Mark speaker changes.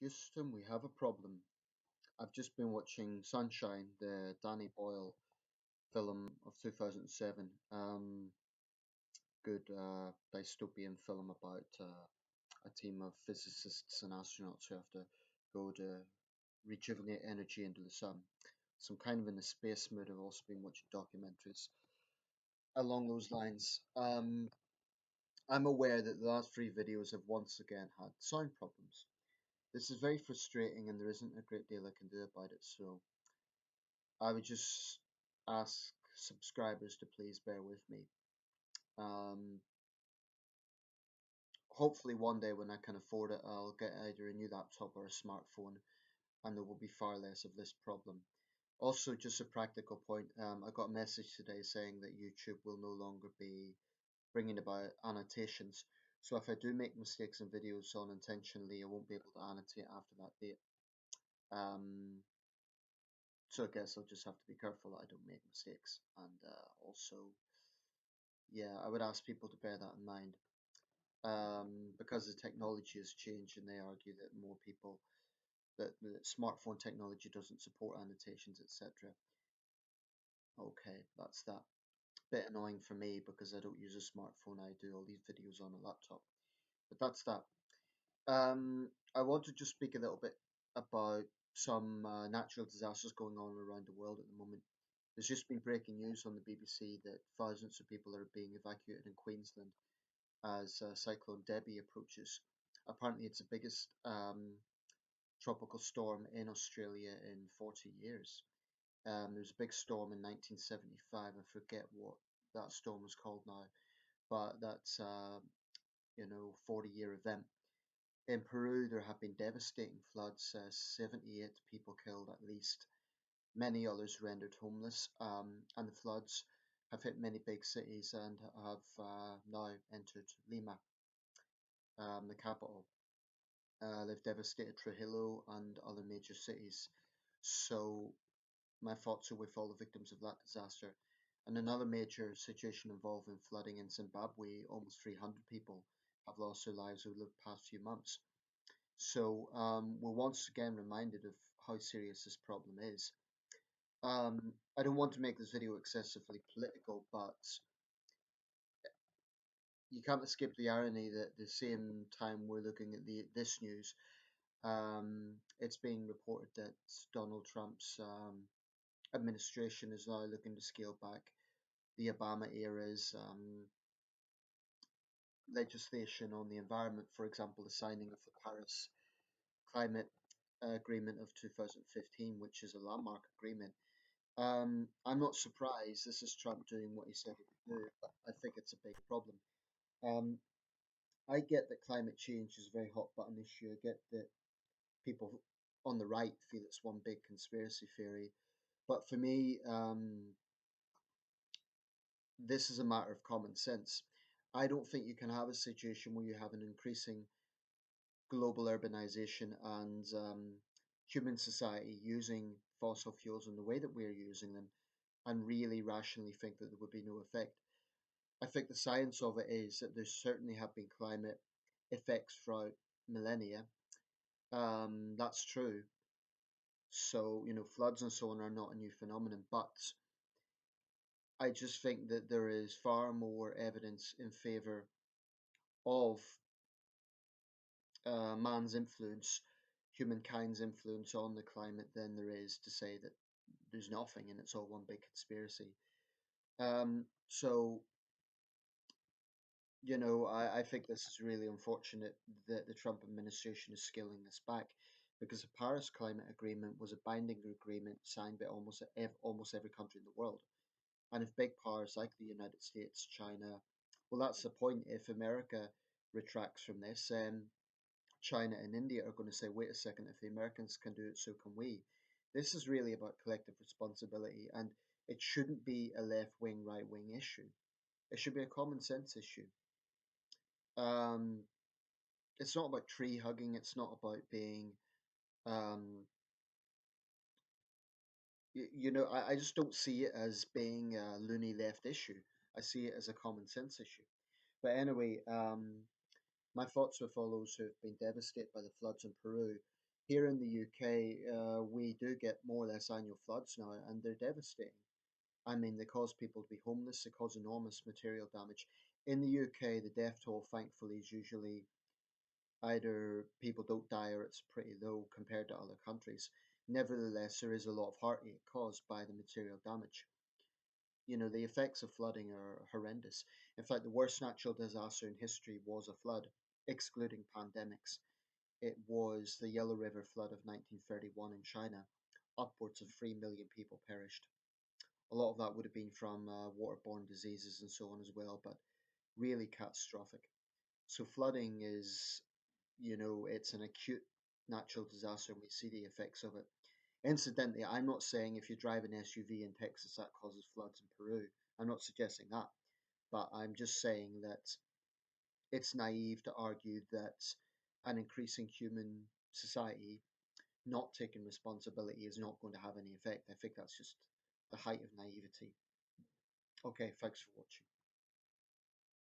Speaker 1: Houston, we have a problem. I've just been watching Sunshine, the Danny Boyle film of 2007. Good dystopian film about a team of physicists and astronauts who have to go to rejuvenate energy into the sun. So I'm kind of in the space mood. I've also been watching documentaries along those lines. I'm aware that the last three videos have once again had sound problems. This is very frustrating and there isn't a great deal I can do about it, so I would just ask subscribers to please bear with me. Um, Hopefully, one day when I can afford it, I'll get either a new laptop or a smartphone, and there will be far less of this problem. Also, just a practical point, I got a message today saying that YouTube will no longer be bringing about annotations. So if I do make mistakes in videos unintentionally, I won't be able to annotate after that date. So I guess I'll just have to be careful that I don't make mistakes. And also, yeah, I would ask people to bear that in mind. Because the technology has changed and they argue that more people, that smartphone technology doesn't support annotations, etc. Okay, that's that. Bit annoying for me because I don't use a smartphone. I do all these videos on a laptop. But that's that. I want to just speak a little bit about some natural disasters going on around the world at the moment. There's just been breaking news on the BBC that thousands of people are being evacuated in Queensland as Cyclone Debbie approaches. Apparently, it's the biggest tropical storm in Australia in 40 years. There was a big storm in 1975. I forget what that storm was called now, but that's 40-year event. In Peru, there have been devastating floods. 78 people killed at least, many others rendered homeless, and the floods have hit many big cities and have now entered Lima, the capital. They've devastated Trujillo and other major cities. So my thoughts are with all the victims of that disaster. And another major situation involving flooding in Zimbabwe, almost 300 people have lost their lives over the past few months. So we're once again reminded of how serious this problem is. I don't want to make this video excessively political, but you can't escape the irony that at the same time we're looking at this news, it's being reported that Donald Trump's administration is now looking to scale back the Obama era's legislation on the environment. For example, the signing of the Paris Climate Agreement of 2015, which is a landmark agreement. I'm not surprised. This is Trump doing what he said he would do, but I think it's a big problem. Um, I get that climate change is a very hot button issue. I get that people on the right feel it's one big conspiracy theory. But for me, this is a matter of common sense. I don't think you can have a situation where you have an increasing global urbanization and human society using fossil fuels in the way that we're using them and really rationally think that there would be no effect. I think the science of it is that there certainly have been climate effects throughout millennia. That's true. So, floods and so on are not a new phenomenon, but I just think that there is far more evidence in favor of man's influence, humankind's influence on the climate than there is to say that there's nothing and it's all one big conspiracy. So, I think this is really unfortunate that the Trump administration is scaling this back because the Paris Climate Agreement was a binding agreement signed by almost every country in the world. And if big powers like the United States, China, well, that's the point. If America retracts from this, China and India are going to say, wait a second, if the Americans can do it, so can we. This is really about collective responsibility, and it shouldn't be a left wing, right wing issue. It should be a common sense issue. Um, it's not about tree hugging, it's not about being, um, I just don't see it as being a loony left issue. I see it as a common sense issue. But anyway, my thoughts with all those who have been devastated by the floods in Peru. Here in the UK, we do get more or less annual floods now, and they're devastating. I mean, they cause people to be homeless, they cause enormous material damage. In the UK, the death toll, thankfully, is usually either people don't die or it's pretty low compared to other countries. Nevertheless, there is a lot of heartache caused by the material damage. You know, the effects of flooding are horrendous. In fact, the worst natural disaster in history was a flood, excluding pandemics. It was the Yellow River flood of 1931 in China. Upwards of 3 million people perished. A lot of that would have been from waterborne diseases and so on as well, but really catastrophic. So flooding is, it's an acute natural disaster and we see the effects of it. Incidentally, I'm not saying if you drive an SUV in Texas that causes floods in Peru. I'm not suggesting that, but I'm just saying that it's naive to argue that an increasing human society not taking responsibility is not going to have any effect. I think that's just the height of naivety. Okay, thanks for watching.